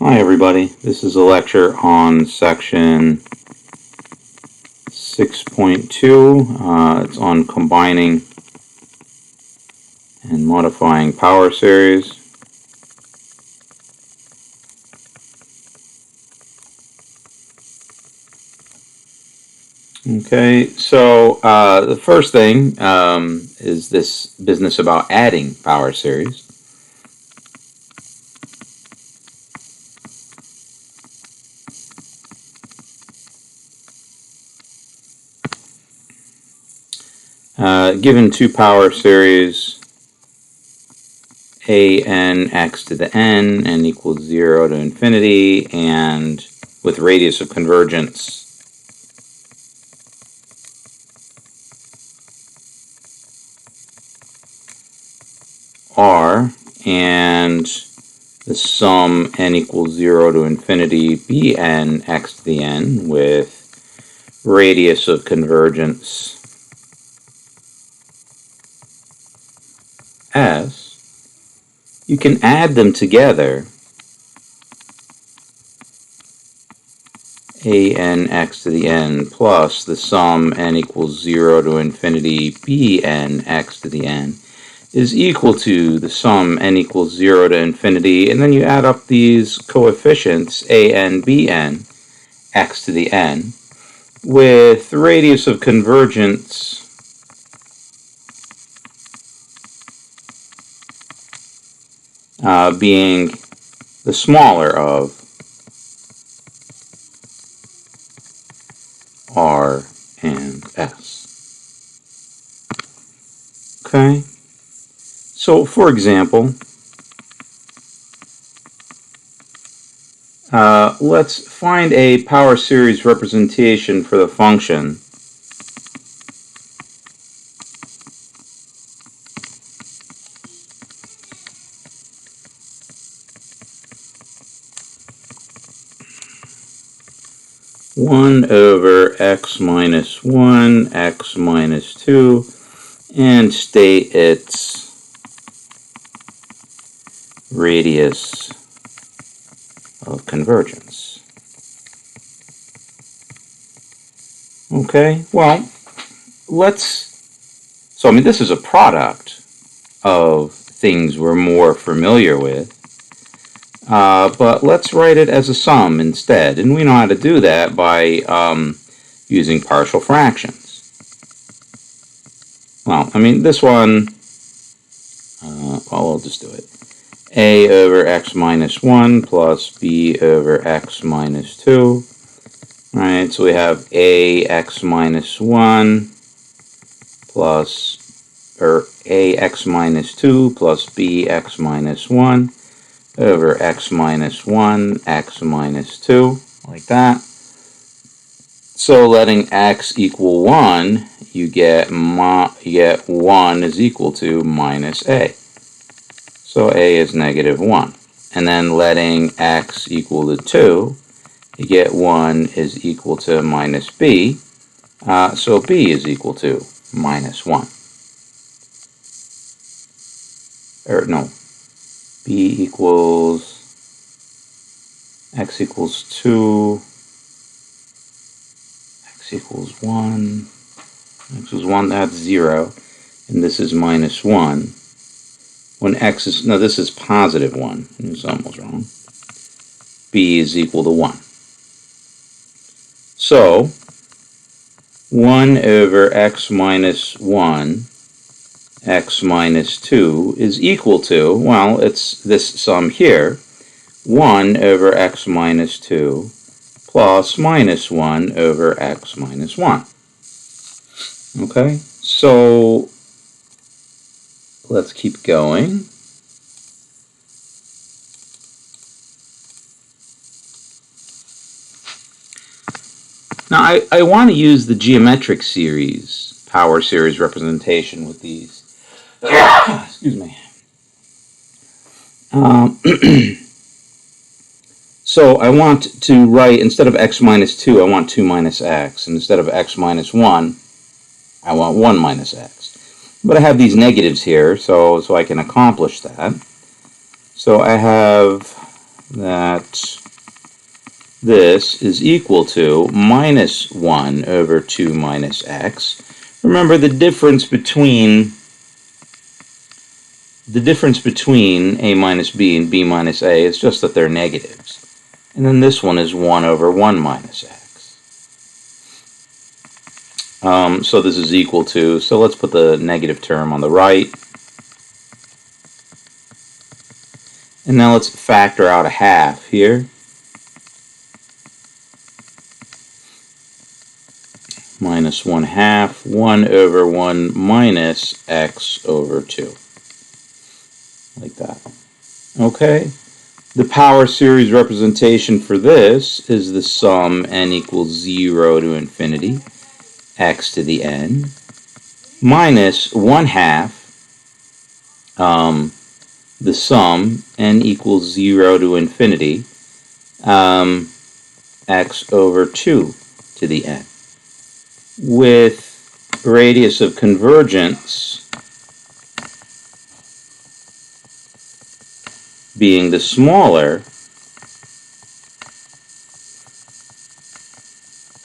Hi everybody, this is a lecture on section 6.2. It's on combining and modifying power series. Okay, so the first thing is this business about adding power series. Given two power series, a n x to the n equals 0 to infinity, and with radius of convergence r, and the sum n equals 0 to infinity bn x to the n with radius of convergence s, you can add them together, a n x to the n plus the sum n equals 0 to infinity bn x to the n is equal to the sum n equals 0 to infinity, and then you add up these coefficients a n bn x to the n with the radius of convergence being the smaller of r and s. Okay, so for example, let's find a power series representation for the function one over x minus 1, x minus 2, and state its radius of convergence. Okay, well, this is a product of things we're more familiar with, but let's write it as a sum instead, and we know how to do that by using partial fractions. Well, this one, I'll just do it. A over x minus 1 plus b over x minus 2. Alright, so we have a x minus 1 plus, or a x minus 2 plus b x minus 1 over x minus 1, x minus 2, like that. So letting x equal 1, you get 1 is equal to minus a. So a is negative 1. And then letting x equal to 2, you get 1 is equal to minus b. So b is equal to minus 1. Or no, b equals, x equals 2, x equals 1, x equals 1, that's 0, and this is minus 1. When x is, no, this is positive 1, this almost wrong. b is equal to 1. So, 1 over x minus 1, x minus 2 is equal to, well, it's this sum here, 1 over x minus 2 plus minus 1 over x minus 1. Okay, so let's keep going. Now, I want to use the geometric series, power series representation with these. Excuse me. So I want to write, instead of x minus 2, I want 2 minus x. And instead of x minus 1, I want 1 minus x. But I have these negatives here, so I can accomplish that. So I have that this is equal to minus 1 over 2 minus x. Remember, the difference between a minus b and b minus a is just that they're negatives. And then this one is 1 over 1 minus x. So this is equal to, so let's put the negative term on the right. And now let's factor out a half here. Minus 1 half, 1 over 1 minus x over 2. Like that. Okay? The power series representation for this is the sum n equals 0 to infinity, x to the n, minus 1 half, the sum n equals 0 to infinity, x over 2 to the n, with radius of convergence being the smaller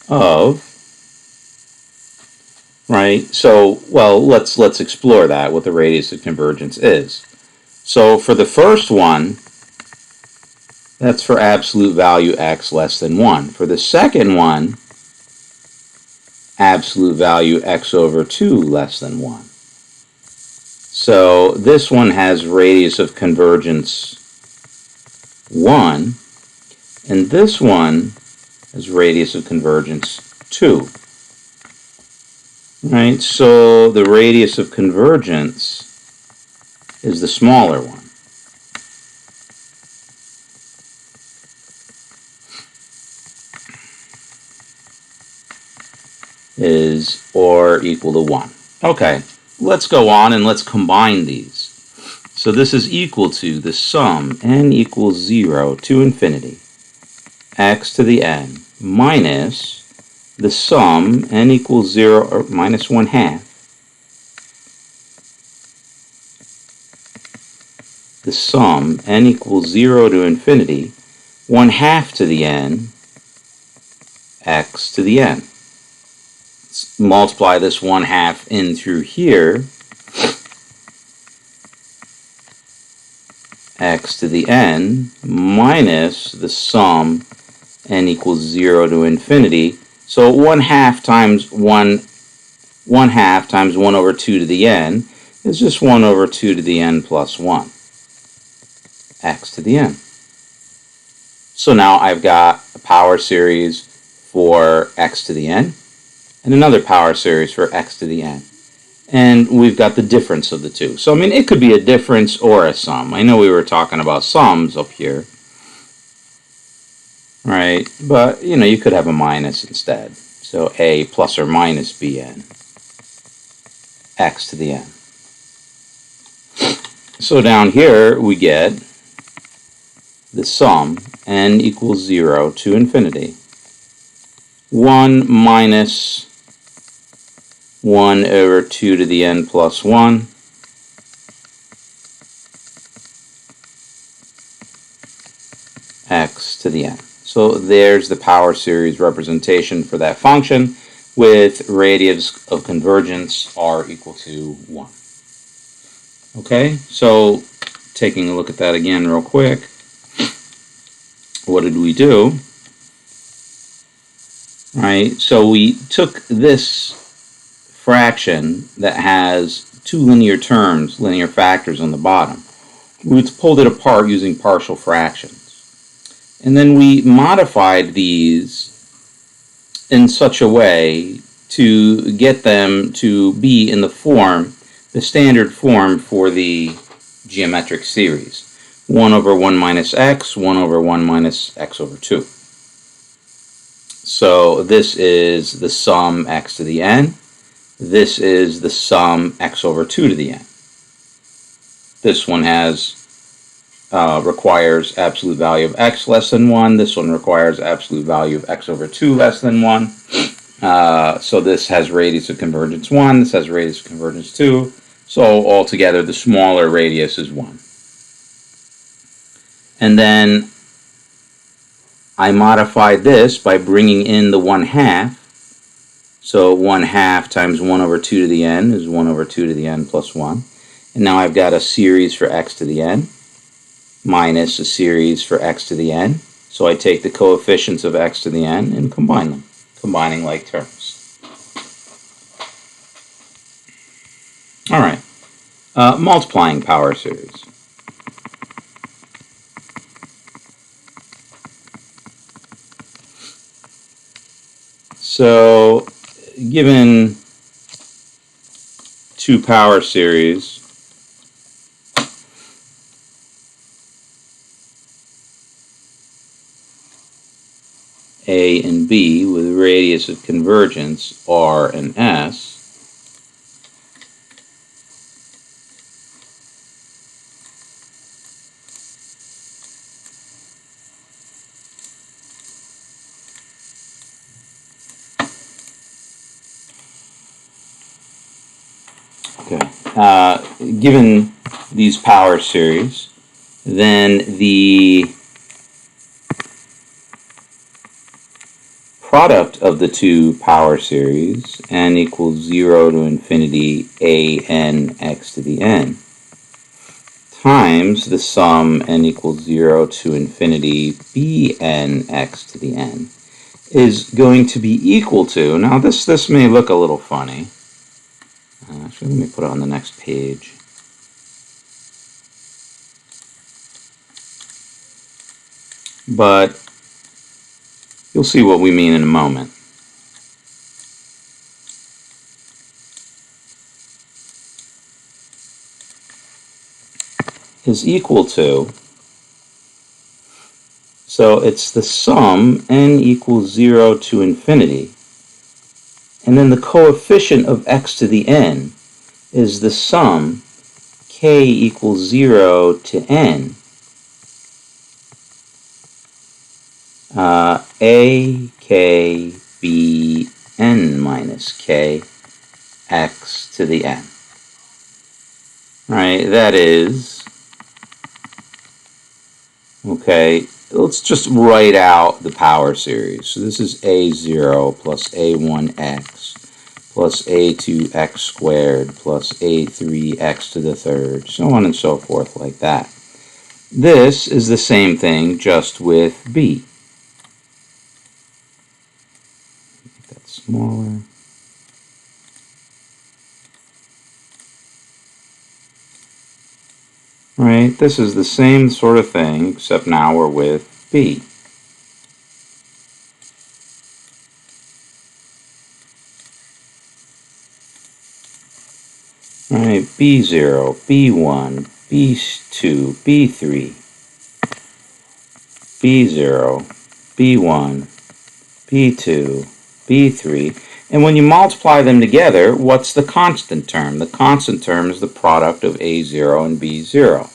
of, right? So, well, let's explore that, what the radius of convergence is. So for the first one, that's for absolute value x less than 1. For the second one, absolute value x over 2 less than 1. So this one has radius of convergence 1, and this one has radius of convergence 2. Right, so the radius of convergence is the smaller one. Is or equal to 1. Okay, let's go on and let's combine these. So this is equal to the sum n equals 0 to infinity, x to the n, minus the sum n equals 0 or minus 1 half, the sum n equals 0 to infinity, 1 half to the n, x to the n. Let's multiply this 1 half in through here, x to the n minus the sum n equals 0 to infinity. So 1 half times 1 half times 1 over 2 to the n is just 1 over 2 to the n plus 1, x to the n. So now I've got a power series for x to the n and another power series for x to the n. And we've got the difference of the two. So, I mean, it could be a difference or a sum. I know we were talking about sums up here, right? But, you know, you could have a minus instead. So, a plus or minus bn, x to the n. So down here we get the sum n equals 0 to infinity. 1 minus 1 over 2 to the n plus 1 x to the n. So there's the power series representation for that function with radius of convergence r equal to 1. Okay, so taking a look at that again real quick, what did we do? Right, so we took this fraction that has two linear terms, linear factors on the bottom. We pulled it apart using partial fractions. And then we modified these in such a way to get them to be in the form, the standard form for the geometric series. 1 over 1 minus x, 1 over 1 minus x over 2. So this is the sum x to the n. This is the sum x over 2 to the n. This one has requires absolute value of x less than 1. This one requires absolute value of x over 2 less than 1. So this has radius of convergence 1. This has radius of convergence 2. So altogether, the smaller radius is 1. And then I modified this by bringing in the 1/2. So 1/2 times 1 over 2 to the n is 1 over 2 to the n plus 1. And now I've got a series for x to the n minus a series for x to the n. So I take the coefficients of x to the n and combine them, combining like terms. All right, multiplying power series. So given two power series, A and B with radius of convergence R and S, given these power series, then the product of the two power series, n equals 0 to infinity a n x to the n, times the sum n equals 0 to infinity b n x to the n, is going to be equal to, now this may look a little funny. Actually, let me put it on the next page. But you'll see what we mean in a moment. Is equal to, so it's the sum n equals 0 to infinity, and then the coefficient of x to the n is the sum k equals 0 to n, a k b n minus k x to the n. Right, that is, okay, let's just write out the power series. So this is a0 plus a1x plus a2x squared plus a3x to the third, so on and so forth like that. This is the same thing, just with b. Make that smaller. Right, this is the same sort of thing, except now we're with b. Right, b0, b1, b2, b3, b0, b1, b2, b3, and when you multiply them together, what's the constant term? The constant term is the product of a0 and b0.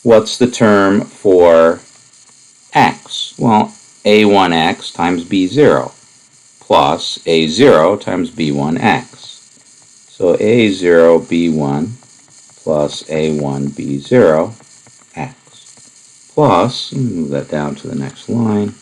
What's the term for x? Well, a1x times b0 plus a0 times b1x. So a0 b1 plus a1 b0 x plus, move that down to the next line,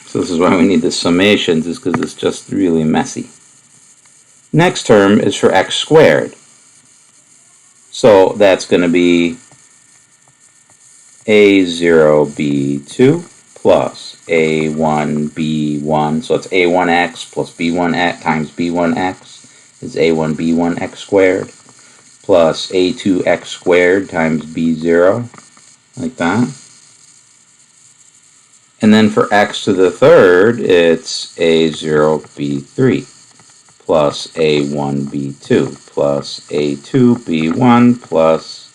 so this is why we need the summations, is because it's just really messy. Next term is for x squared. So that's going to be a0b2 plus a1b1, so it's a1x plus b1x times b1x is a1b1x squared plus a2x squared times b0, like that. And then for x to the third, it's a0b3 plus a1b2 plus a2b1 plus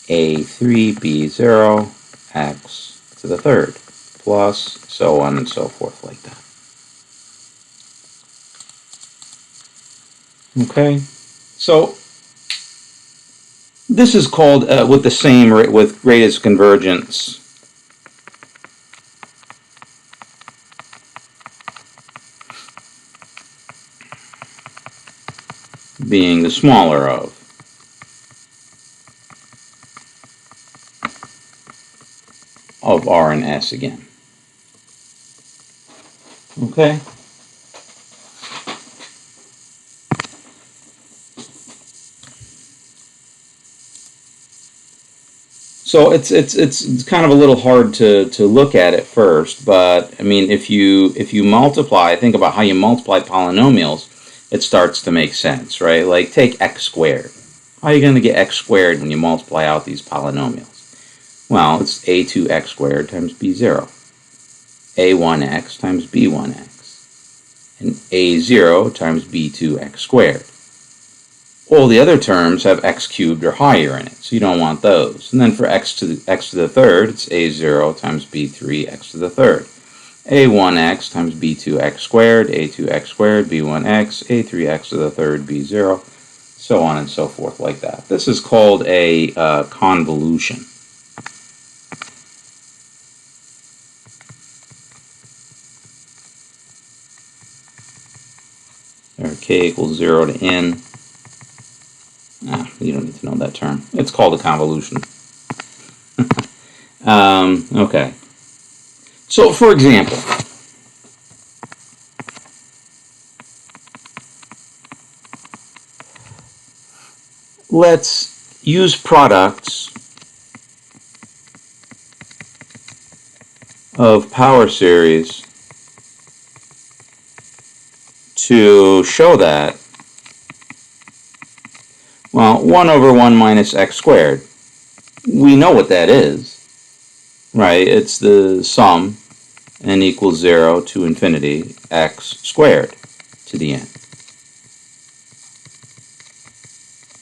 a3b0 x to the third, plus so on and so forth like that. Okay, so this is called, with the same, with radius convergence, being the smaller of. R and S again. Okay? So it's kind of a little hard to look at it first, but I mean if you multiply, think about how you multiply polynomials, it starts to make sense, right? Like take x squared. How are you going to get x squared when you multiply out these polynomials? Well, it's a2x squared times b0, a1x times b1x, and a0 times b2x squared. All the other terms have x cubed or higher in it, so you don't want those. And then for x to the third, it's a0 times b3x to the third. a1x times b2x squared, a2x squared, b1x, a3x to the third, b0, so on and so forth like that. This is called a convolution. Or k equals 0 to n. You don't need to know that term. It's called a convolution. Okay. So, for example, let's use products of power series to show that, well, 1 over 1 minus x squared, we know what that is, right? It's the sum n equals 0 to infinity x squared to the n.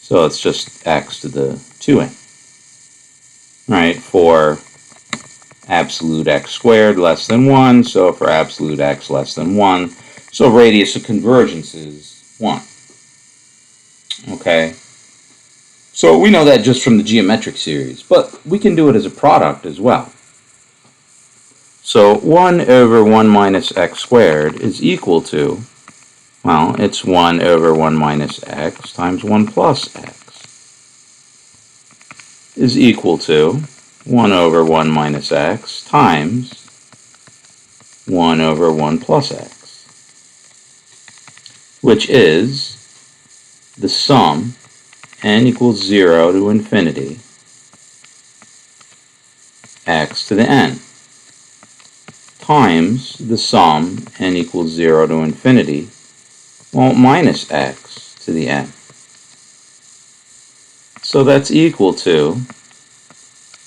So it's just x to the 2n, right? For absolute x squared less than 1, so for absolute x less than 1, so radius of convergence is 1. Okay? So we know that just from the geometric series, but we can do it as a product as well. So 1 over 1 minus x squared is equal to, well, it's 1 over 1 minus x times 1 plus x is equal to 1 over 1 minus x times 1 over 1 plus x, which is the sum n equals 0 to infinity x to the n times the sum n equals 0 to infinity, well, minus x to the n. So that's equal to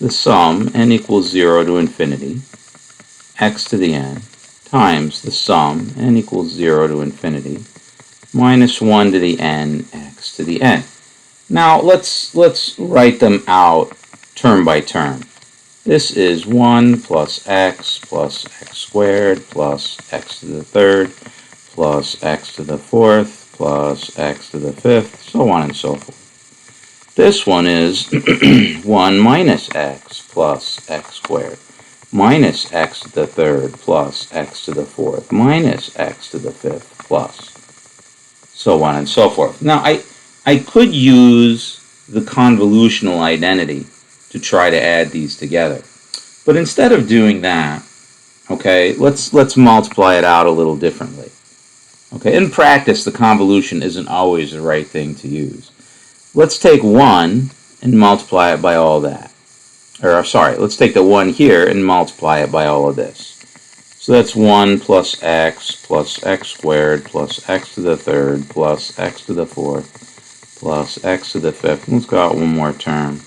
the sum n equals 0 to infinity x to the n times the sum n equals 0 to infinity minus 1 to the n x to the n. Now let's write them out term by term. This is 1 plus x squared plus x to the third plus x to the fourth plus x to the fifth, so on and so forth. This one is 1 minus x plus x squared minus x to the third plus x to the fourth minus x to the fifth plus, so on and so forth. Now I could use the convolutional identity to try to add these together. But instead of doing that, okay, let's multiply it out a little differently. Okay, in practice, the convolution isn't always the right thing to use. Let's take 1 and multiply it by all that. Or, sorry, let's take the 1 here and multiply it by all of this. So that's 1 plus x squared plus x to the third plus x to the fourth plus x to the fifth. Let's go out one more term.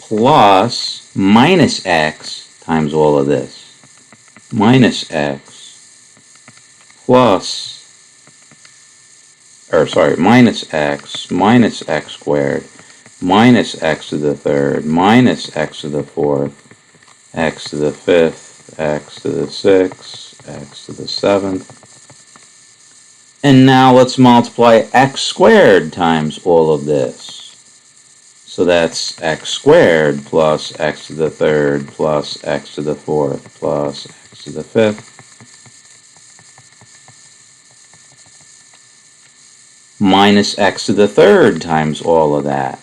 Plus minus x times all of this. Minus x plus, minus x squared minus x to the third minus x to the fourth, x to the fifth, x to the sixth, x to the seventh. And now let's multiply x squared times all of this. So that's x squared plus x to the third plus x to the fourth plus x to the fifth minus x to the third times all of that.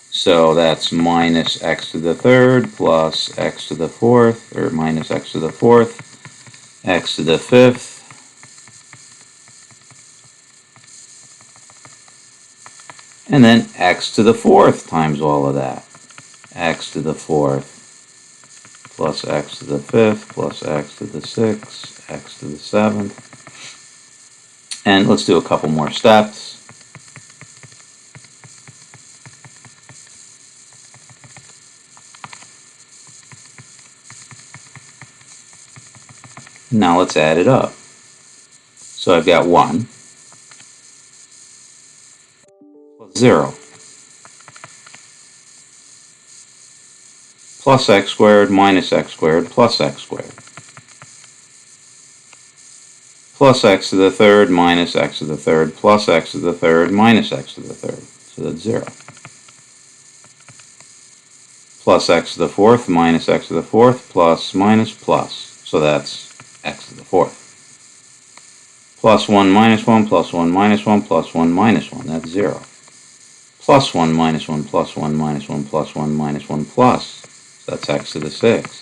So that's minus x to the third plus x to the fourth, or minus x to the fourth, x to the fifth, and then x to the fourth times all of that. X to the fourth plus x to the fifth plus x to the sixth, x to the seventh. And let's do a couple more steps. Now let's add it up. So I've got 1 plus 0 plus x squared minus x squared plus x squared plus x to the third minus x to the third plus x to the third minus x to the third. So that's 0. Plus x to the fourth minus x to the fourth plus minus plus. So that's x to the fourth. Plus 1 minus 1 plus 1 minus 1 plus 1 minus 1. That's 0. Plus 1 minus 1 plus 1 minus 1 plus 1 minus 1 plus. So that's x to the sixth.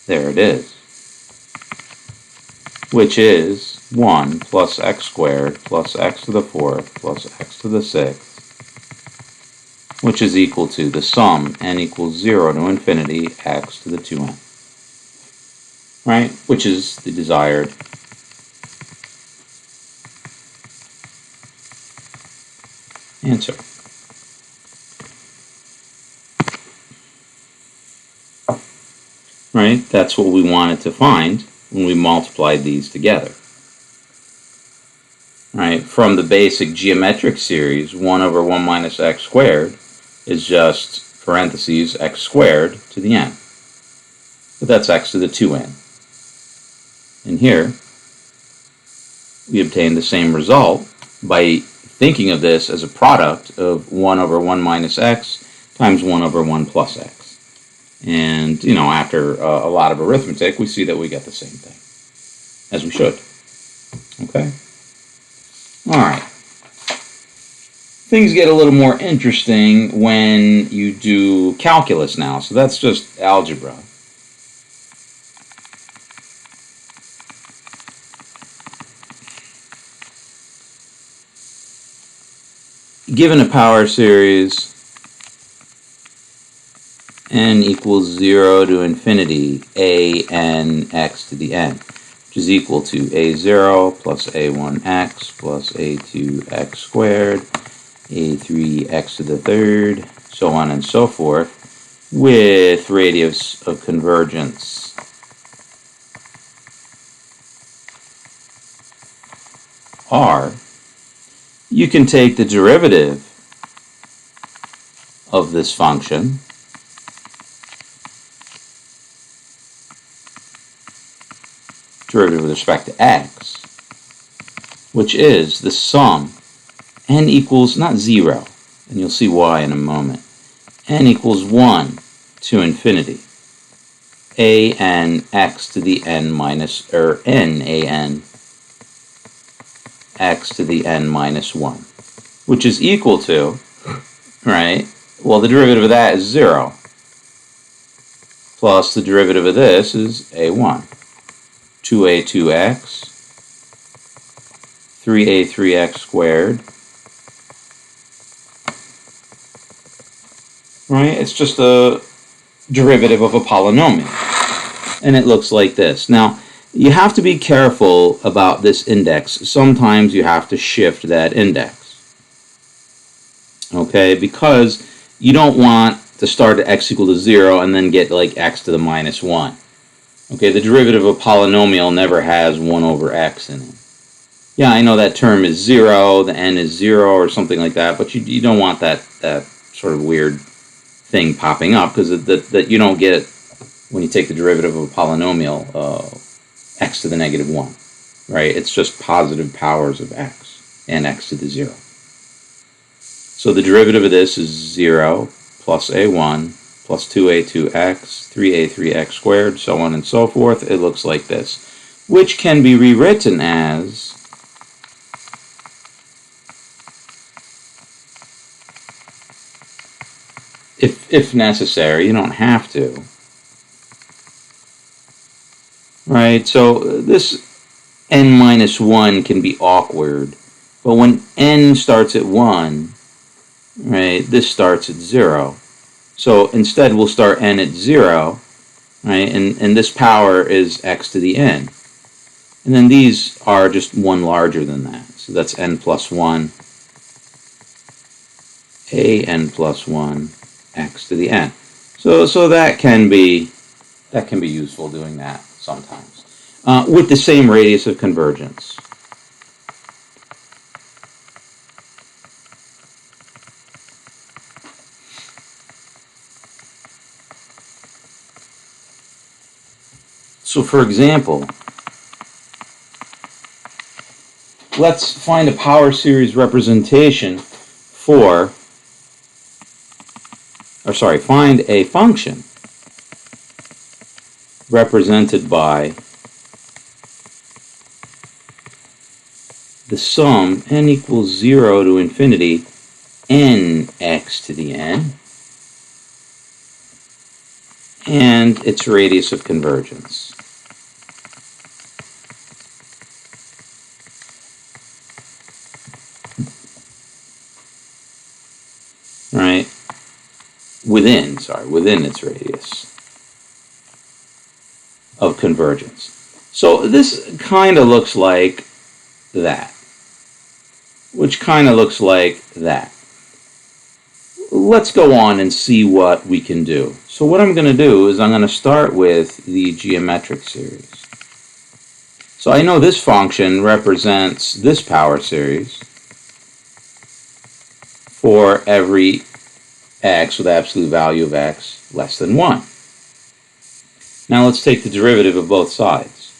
There it is. Which is 1 plus x squared plus x to the fourth plus x to the sixth, which is equal to the sum n equals 0 to infinity x to the 2n. Right? Which is the desired answer. Right? That's what we wanted to find when we multiplied these together. Right? From the basic geometric series, 1 over 1 minus x squared is just parentheses x squared to the n. But that's x to the 2n. And here, we obtain the same result by thinking of this as a product of 1 over 1 minus x times 1 over 1 plus x. And, you know, after a lot of arithmetic, we see that we get the same thing, as we should. Okay? All right. Things get a little more interesting when you do calculus now. So that's just algebra. Given a power series, n equals 0 to infinity a n x to the n, which is equal to a0 plus a1x plus a2x squared, a3x to the third, so on and so forth, with radius of convergence r. You can take the derivative of this function derivative with respect to x, which is the sum n equals not 0, and you'll see why in a moment, n equals 1 to infinity a n x to the n minus, or n a n x to the n minus 1, which is equal to, right, well, the derivative of that is 0, plus the derivative of this is a1. 2a2x, 3a3x squared, right? It's just a derivative of a polynomial, and it looks like this. Now, you have to be careful about this index. Sometimes you have to shift that index, okay? Because you don't want to start at x equal to 0 and then get like x to the minus 1. Okay, the derivative of a polynomial never has 1 over x in it. Yeah, I know that term is 0, the n is 0 or something like that, but you don't want that sort of weird thing popping up, because that you don't get it when you take the derivative of a polynomial, x to the negative 1, right? It's just positive powers of x and x to the 0. So the derivative of this is 0 plus a1 plus 2a2x, 3a3x squared, so on and so forth. It looks like this. which can be rewritten as if necessary, you don't have to. Right, so this n minus 1 can be awkward, but when n starts at 1, right, this starts at 0. So instead we'll start n at 0, right, and this power is x to the n. And then these are just one larger than that. So that's n plus 1, a n plus 1, x to the n. So that can be useful doing that sometimes. With the same radius of convergence. So for example, let's find a power series representation find a function represented by the sum n equals 0 to infinity n x to the n and its radius of convergence. Right? Within its radius of convergence. So this kind of looks like that, which kind of looks like that. Let's go on and see what we can do. So what I'm going to do is I'm going to start with the geometric series. So I know this function represents this power series for every x with absolute value of x less than 1. Now let's take the derivative of both sides.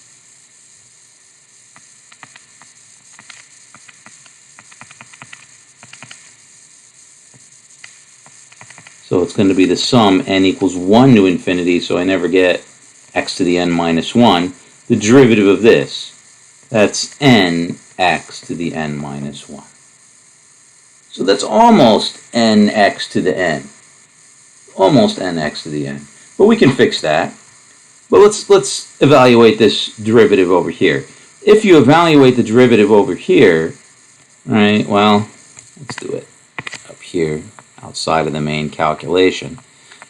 So it's going to be the sum n equals 1 to infinity, so I never get x to the n minus 1. The derivative of this, that's n x to the n minus 1. So that's almost nx to the n. Almost nx to the n. But we can fix that. But let's evaluate this derivative over here. If you evaluate the derivative over here, right, well, let's do it up here, outside of the main calculation.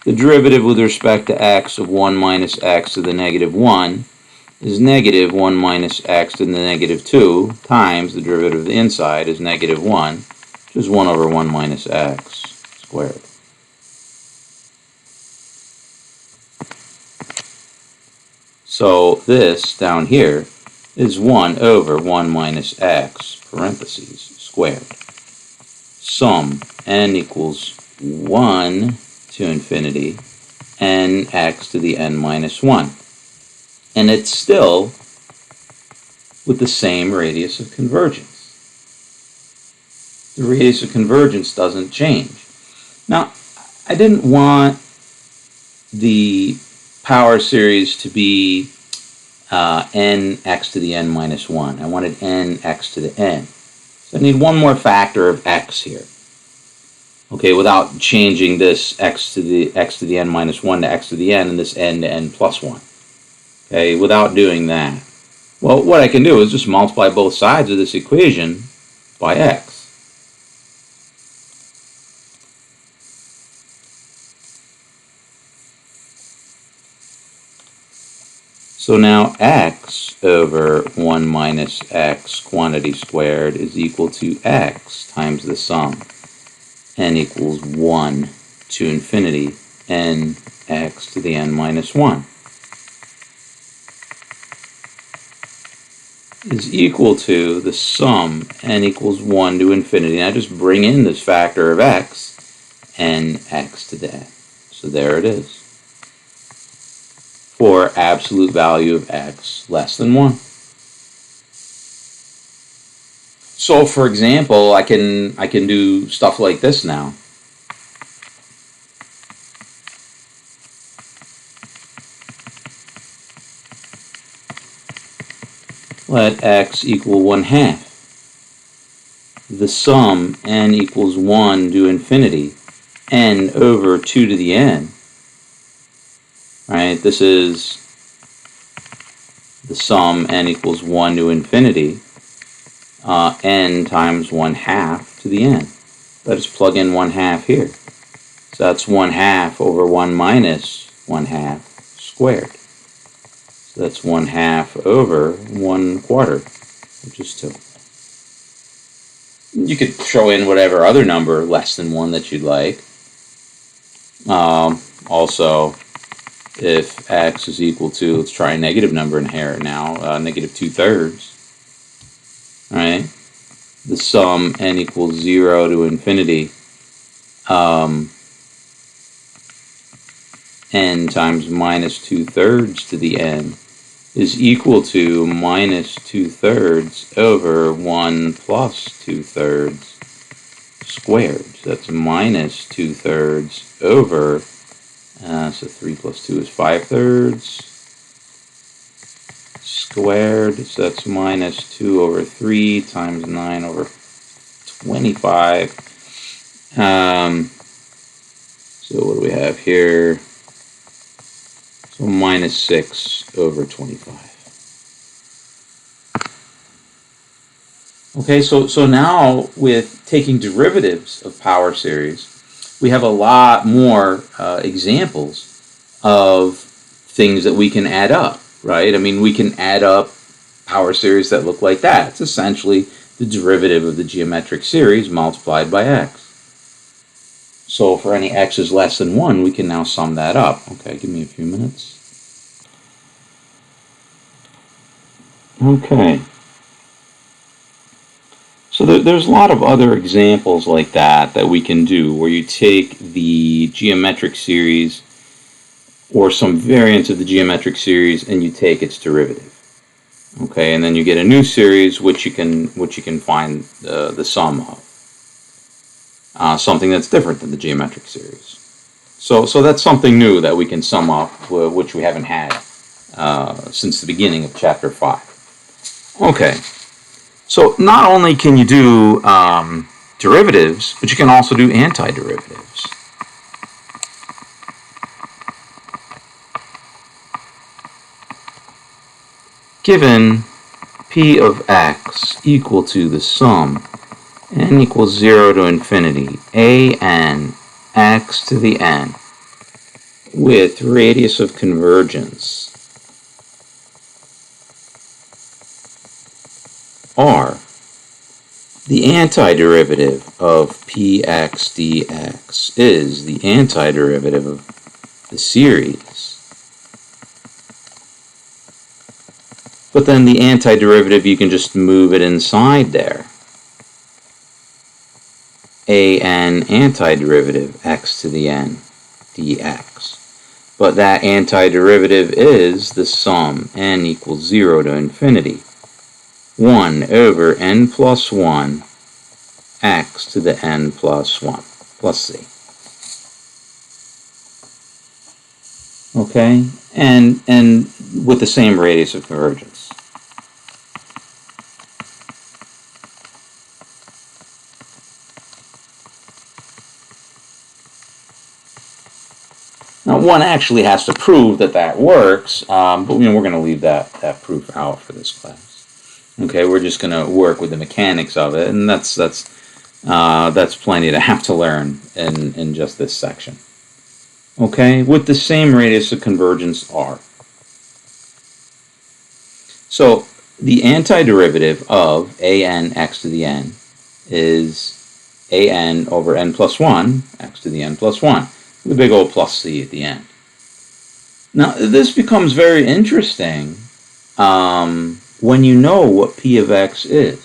The derivative with respect to x of 1 minus x to the negative 1 is negative 1 minus x to the negative 2 times the derivative of the inside is negative 1, which is 1 over 1 minus x squared. So this down here is 1 over 1 minus x parentheses squared. Sum n equals 1 to infinity n x to the n minus 1. And it's still with the same radius of convergence. The radius of convergence doesn't change. Now, I didn't want the power series to be n x to the n minus 1. I wanted n x to the n. So I need one more factor of x here. Okay, without changing this x to the n minus 1 to x to the n and this n to n plus 1. Okay, without doing that. Well, what I can do is just multiply both sides of this equation by x. So now x over 1 minus x quantity squared is equal to x times the sum n equals 1 to infinity n x to the n minus 1 is equal to the sum n equals 1 to infinity. And I just bring in this factor of x, n x to the n. So there it is. For absolute value of x less than 1. So for example, I can do stuff like this now. let x equal 1/2. The sum n equals 1 to infinity, n over 2 to the n. Right? This is the sum n equals 1 to infinity, n times 1/2 to the n. Let us plug in 1/2 here. So that's 1/2 over 1 minus 1/2 squared. So that's 1/2 over 1/4, which is 2. You could throw in whatever other number less than 1 that you'd like. Also, if x is equal to, let's try a negative number in here now, negative 2/3. Right? The sum n equals 0 to infinity, n times minus 2/3 to the n is equal to minus 2/3 over 1 plus 2/3 squared. So that's minus 2/3 over, so 3 plus 2 is 5/3 squared. So that's minus 2 over 3 times 9 over 25. So what do we have here? So minus 6 over 25. Okay, so now with taking derivatives of power series, we have a lot more examples of things that we can add up, right? I mean, we can add up power series that look like that. It's essentially the derivative of the geometric series multiplied by x. So for any x is less than 1, we can now sum that up. Okay, give me a few minutes. Okay. So there's a lot of other examples like that we can do, where you take the geometric series or some variant of the geometric series and you take its derivative. Okay, and then you get a new series which you can find the sum of. Something that's different than the geometric series. So that's something new that we can sum up, which we haven't had since the beginning of Chapter 5. Okay, so not only can you do derivatives, but you can also do antiderivatives. Given p of x equal to the sum n equals 0 to infinity, a n x to the n, with radius of convergence r, the antiderivative of px dx is the antiderivative of the series. But then the antiderivative, you can just move it inside there. An antiderivative x to the n dx. But that antiderivative is the sum n equals 0 to infinity, 1 over n plus 1 x to the n plus 1 plus c. Okay, and with the same radius of convergence. Now, one actually has to prove that works, but we're going to leave that proof out for this class. Okay, we're just going to work with the mechanics of it, and that's plenty to have to learn in just this section. Okay, with the same radius of convergence r. So the antiderivative of an x to the n is an over n plus 1 x to the n plus 1. The big old plus c at the end. Now, this becomes very interesting when you know what p of x is.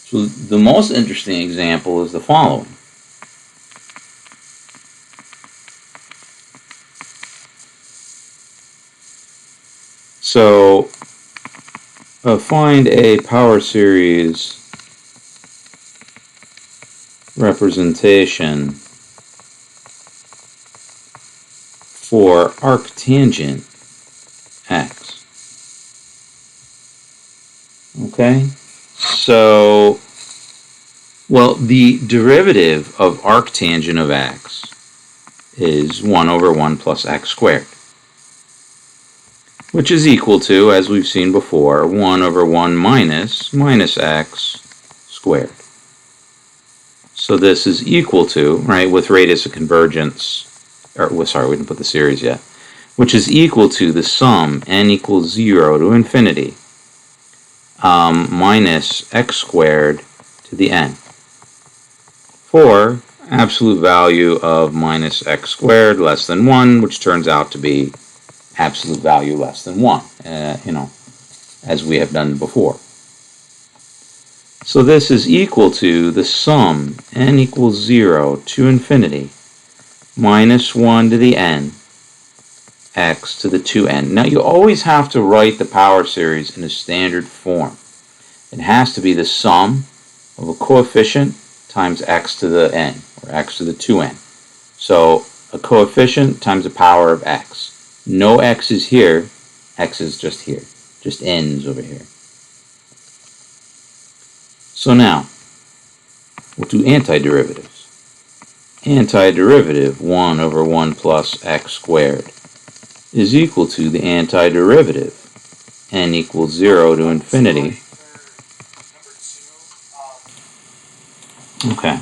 So the most interesting example is the following. So find a power series representation for arctangent x. Okay? So, well, the derivative of arctangent of x is 1 over 1 plus x squared, which is equal to, as we've seen before, 1 over 1 minus x squared. So this is equal to, right, with radius of convergence, or sorry, we didn't put the series yet, which is equal to the sum n equals 0 to infinity minus x squared to the n for absolute value of minus x squared less than 1, which turns out to be absolute value less than 1, as we have done before. So this is equal to the sum n equals 0 to infinity minus 1 to the n x to the 2n. Now you always have to write the power series in a standard form. It has to be the sum of a coefficient times x to the n, or x to the 2n. So a coefficient times the power of x. No x is here, x is just here, just n's over here. So now, we'll do antiderivatives. Antiderivative 1 over 1 plus x squared is equal to the antiderivative n equals 0 to infinity. Okay,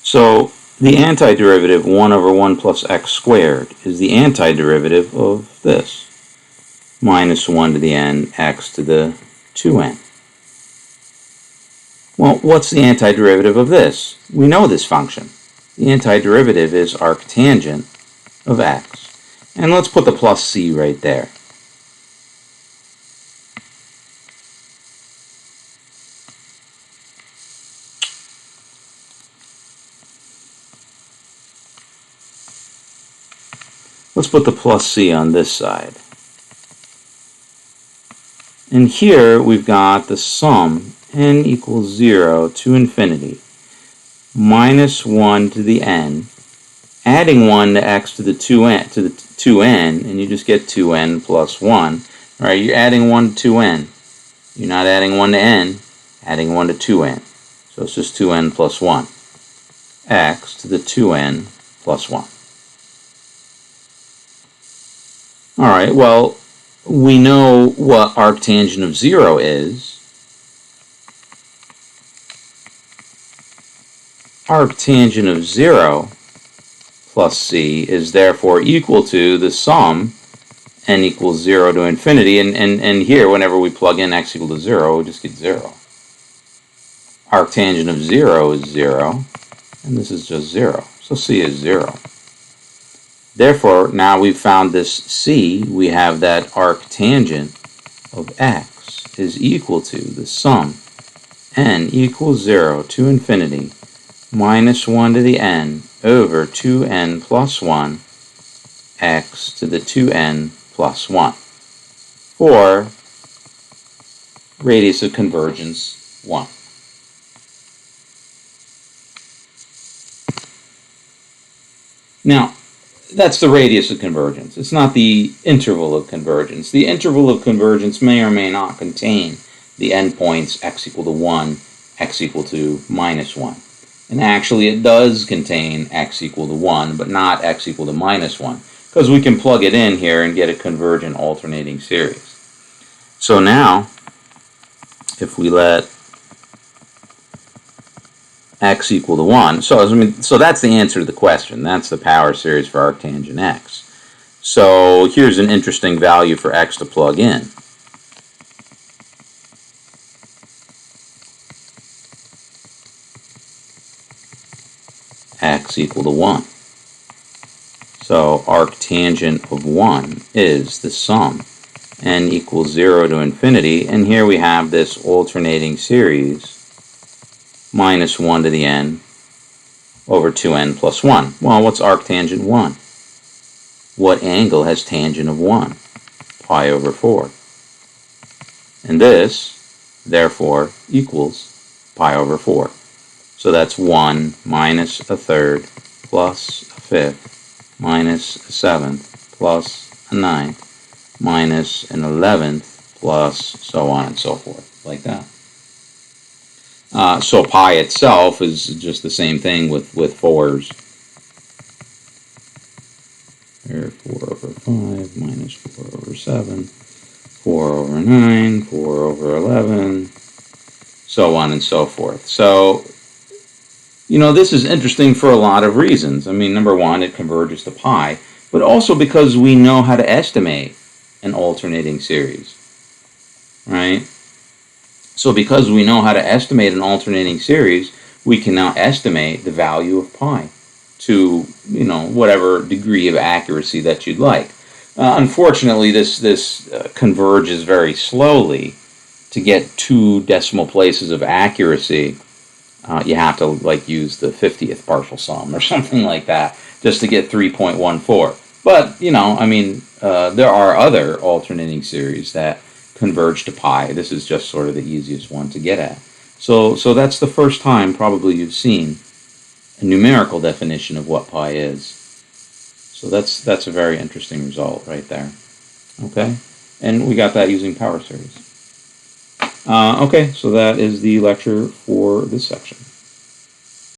so the antiderivative 1 over 1 plus x squared is the antiderivative of this, minus 1 to the n, x to the 2n. Well, what's the antiderivative of this? We know this function. The antiderivative is arctangent of x. And let's put the plus c right there. Let's put the plus c on this side. And here we've got the sum n equals 0 to infinity minus 1 to the n, adding 1 to x to the 2n, and you just get 2n plus 1. Right, you're adding 1 to 2n. You're not adding 1 to n, adding 1 to 2n. So it's just 2n plus 1. X to the 2n plus 1. Alright, well, we know what arctangent of 0 is. Arctangent of 0 plus c is therefore equal to the sum n equals 0 to infinity, and here whenever we plug in x equal to 0, we just get 0. Arctangent of 0 is 0, and this is just 0, so c is 0. Therefore, now we've found this c, we have that arctangent of x is equal to the sum n equals 0 to infinity minus 1 to the n over 2n plus 1 x to the 2n plus 1 for radius of convergence 1. Now, that's the radius of convergence. It's not the interval of convergence. The interval of convergence may or may not contain the endpoints x equal to 1, x equal to minus 1. And actually it does contain x equal to 1, but not x equal to minus 1, because we can plug it in here and get a convergent alternating series. So now, if we let x equal to 1, so that's the answer to the question. That's the power series for arctangent x. So here's an interesting value for x to plug in. X equal to 1. So arctangent of 1 is the sum n equals 0 to infinity, and here we have this alternating series minus 1 to the n over 2n plus 1. Well, what's arctangent 1? What angle has tangent of 1? Pi over 4. And this, therefore, equals pi over 4. So that's 1 minus a third plus a fifth minus a seventh plus a ninth minus an 11th plus so on and so forth. like that. So pi itself is just the same thing with 4s. Here, 4 over 5 minus 4 over 7, 4 over 9, 4 over 11, so on and so forth. So, this is interesting for a lot of reasons. I mean, number one, it converges to pi, but also because we know how to estimate an alternating series, right? So because we know how to estimate an alternating series, we can now estimate the value of pi to, whatever degree of accuracy that you'd like. Unfortunately, this converges very slowly. To get 2 decimal places of accuracy, you have to use the 50th partial sum or something like that just to get 3.14. But, there are other alternating series that converge to pi. This is just sort of the easiest one to get at. So that's the first time probably you've seen a numerical definition of what pi is. So that's a very interesting result right there. Okay? And we got that using power series. Okay, so that is the lecture for this section.